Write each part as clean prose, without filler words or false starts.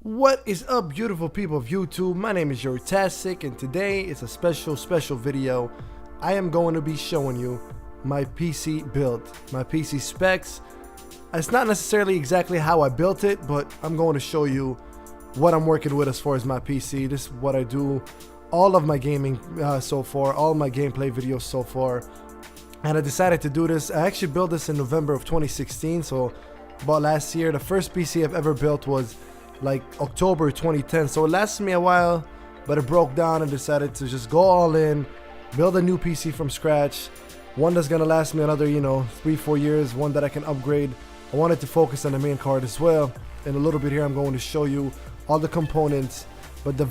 What is up, beautiful people of YouTube? My name is Tastic, and today is a special video. I am going to be showing you my PC build, my PC specs. It's not necessarily exactly how I built it, but I'm going to show you what I'm working with as far as my PC. This is what I do, all of my gaming so far, all my gameplay videos so far. And I decided to do this. I actually built this in November of 2016, so about last year. The first PC I've ever built was like October 2010, so it lasted me a while, but it broke down and decided to just go all in, build a new PC from scratch, one that's gonna last me another 3-4 years, one that I can upgrade. I wanted to focus on the main card as well. In a little bit here I'm going to show you all the components, but the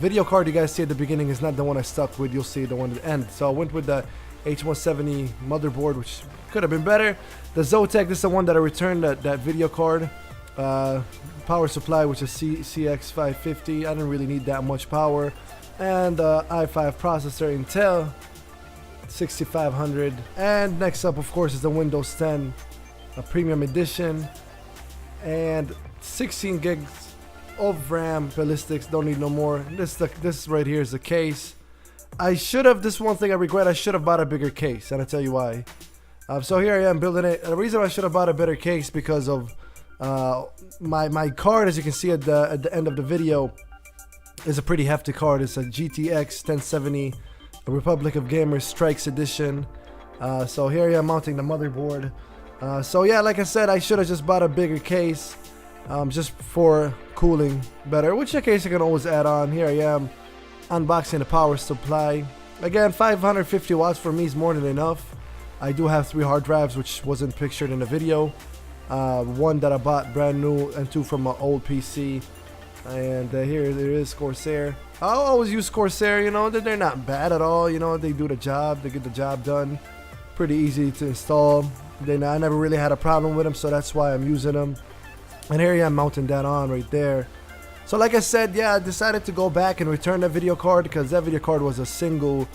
video card you guys see at the beginning is not the one I stuck with. You'll see the one at the end. So I went with the H170 motherboard, which could have been better. The Zotac, this is the one that I returned, that video card. Power supply, which is CX550. I didn't really need that much power. And i5 processor, Intel 6500. And next up, of course, is the Windows 10 Premium Edition. And 16 gigs of RAM, Ballistix. Don't need no more. This right here is the case. I should have, this one thing I regret, I should have bought a bigger case, and I'll tell you why. So here I am building it. The reason I should have bought a better case because of my card, as you can see at the end of the video, is a pretty hefty card. It's a GTX 1070 Republic of Gamers Strikes Edition. So here I am mounting the motherboard. So yeah, like I said, I should have just bought a bigger case, just for cooling better, which a case I can always add on. Here I am unboxing the power supply. Again, 550 watts for me is more than enough. I do have 3 hard drives, which wasn't pictured in the video. One that I bought brand new and 2 from my old PC. And here there is Corsair. I always use Corsair, they're not bad at all. They do the job, they get the job done. Pretty easy to install. I never really had a problem with them, so that's why I'm using them. And here I am mounting that on right there. So like I said, yeah, I decided to go back and return that video card because that video card was a single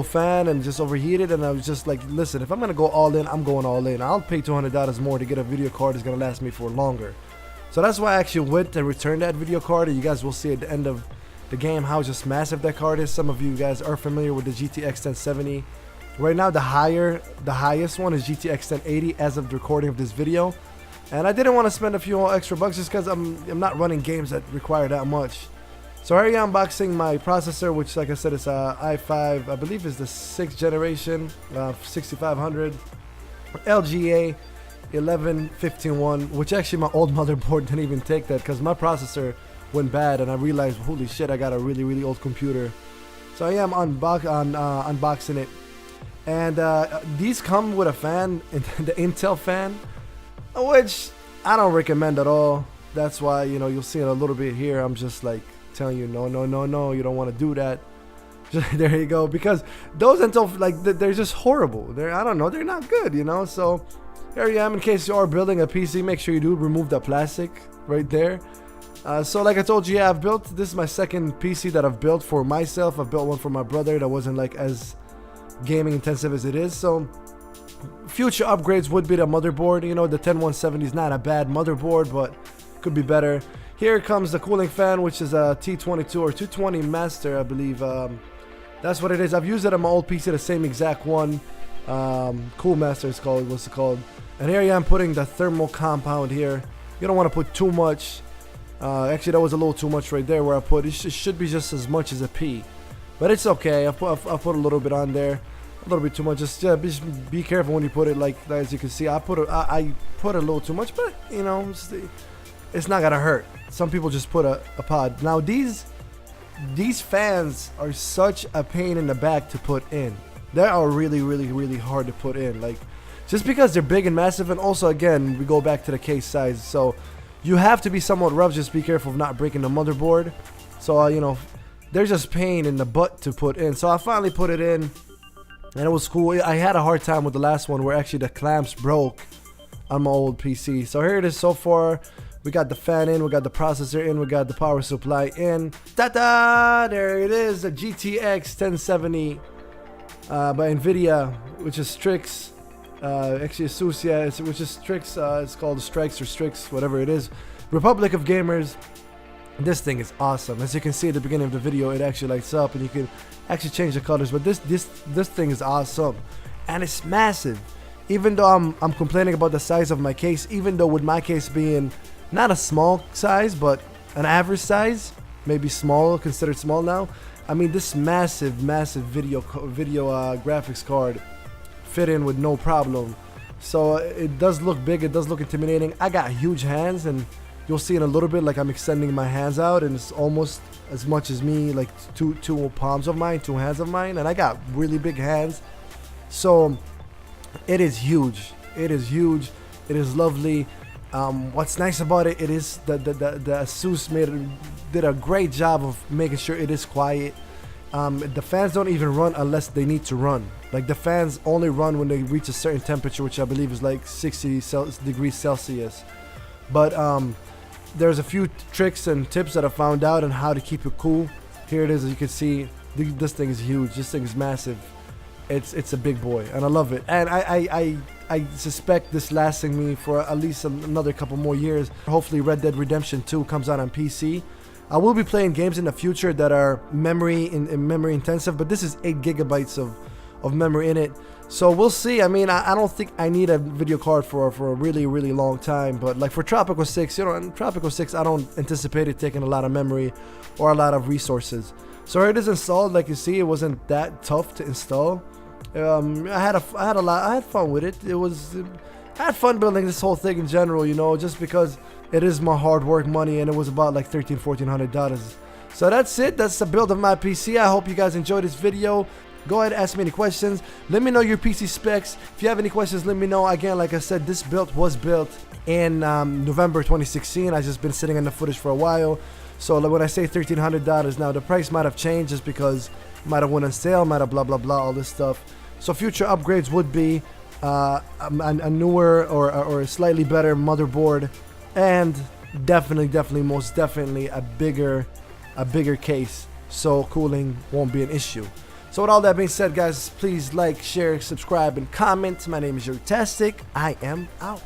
fan and just overheated, and I was just like, listen, if I'm gonna go all in, I'm going all in. I'll pay $200 more to get a video card that's gonna last me for longer. So that's why I actually went and returned that video card, and you guys will see at the end of the game how just massive that card is. Some of you guys are familiar with the GTX 1070. Right now the highest one is GTX 1080 as of the recording of this video, and I didn't want to spend a few extra bucks just because I'm not running games that require that much. So here I am unboxing my processor, which, like I said, is a i5, I believe is the 6th generation, 6500 LGA 11151, which actually my old motherboard didn't even take that because my processor went bad, and I realized, holy shit, I got a really old computer. So I am unboxing it, and these come with a fan, the Intel fan, which I don't recommend at all. That's why, you'll see it a little bit here. I'm just like telling you, no, you don't want to do that. There you go, because those Intel, like, they're just horrible. I don't know, they're not good, So here I am. In case you are building a PC, make sure you do remove the plastic right there. So like I told you, yeah, this is my second PC that I've built for myself. I've built one for my brother that wasn't like as gaming intensive as it is. So future upgrades would be the motherboard. The 10170 is not a bad motherboard, but could be better. Here comes the cooling fan, which is a T22 or 220 Master, I believe. That's what it is. I've used it on my old PC, the same exact one. Cool Master is called. What's it called? And here I am putting the thermal compound here. You don't want to put too much. Actually, that was a little too much right there where I put. It should be just as much as a P, but it's okay. I put a little bit on there. A little bit too much. Just be careful when you put it. Like as you can see, I put a little too much, but it's not gonna hurt. Some people just put a pod. Now these fans are such a pain in the back to put in. They are really hard to put in. Like, just because they're big and massive, and also again we go back to the case size. So you have to be somewhat rough. Just be careful of not breaking the motherboard. So they're just pain in the butt to put in. So I finally put it in, and it was cool. I had a hard time with the last one where actually the clamps broke on my old PC. So here it is so far. We got the fan in, we got the processor in, we got the power supply in. Ta-da! There it is, the GTX 1070 by Nvidia, which is Strix. Actually, Asus, which is Strix. It's called Strikes or Strix, whatever it is. Republic of Gamers, this thing is awesome. As you can see at the beginning of the video, it actually lights up and you can actually change the colors, but this thing is awesome and it's massive. Even though I'm complaining about the size of my case, even though with my case being not a small size but an average size, maybe small, considered small now, I mean this massive video graphics card fit in with no problem. So it does look big, it does look intimidating. I got huge hands, and you'll see in a little bit like I'm extending my hands out, and it's almost as much as me, like two palms of mine, 2 hands of mine, and I got really big hands. So it is huge, it is huge, it is lovely. What's nice about it, is the ASUS did a great job of making sure it is quiet. The fans don't even run unless they need to run. Like the fans only run when they reach a certain temperature, which I believe is like 60 degrees Celsius. But there's a few tricks and tips that I found out on how to keep it cool. Here it is, as you can see. This thing is huge. This thing is massive. It's a big boy, and I love it. And I suspect this lasting me for at least another couple more years. Hopefully Red Dead Redemption 2 comes out on PC. I will be playing games in the future that are memory intensive, but this is 8 gigabytes of memory in it. So we'll see. I mean, I don't think I need a video card for a really long time, but like for Tropico 6, you know, in Tropico 6 I don't anticipate it taking a lot of memory or a lot of resources. So here it is installed. Like you see, it wasn't that tough to install. I had fun with it. I had fun building this whole thing in general, you know, just because it is my hard work money, and it was about like $1,400. So that's it. That's the build of my PC. I hope you guys enjoyed this video. Go ahead and ask me any questions. Let me know your PC specs. If you have any questions, let me know. Again, like I said, this build was built in November 2016. I've just been sitting on the footage for a while. So when I say $1,300 now, the price might have changed just because it might have went on sale, might have blah all this stuff. So future upgrades would be a newer or a slightly better motherboard, and definitely most definitely a bigger case, so cooling won't be an issue. So with all that being said, guys, please like, share, subscribe, and comment. My name is Tastic. I am out.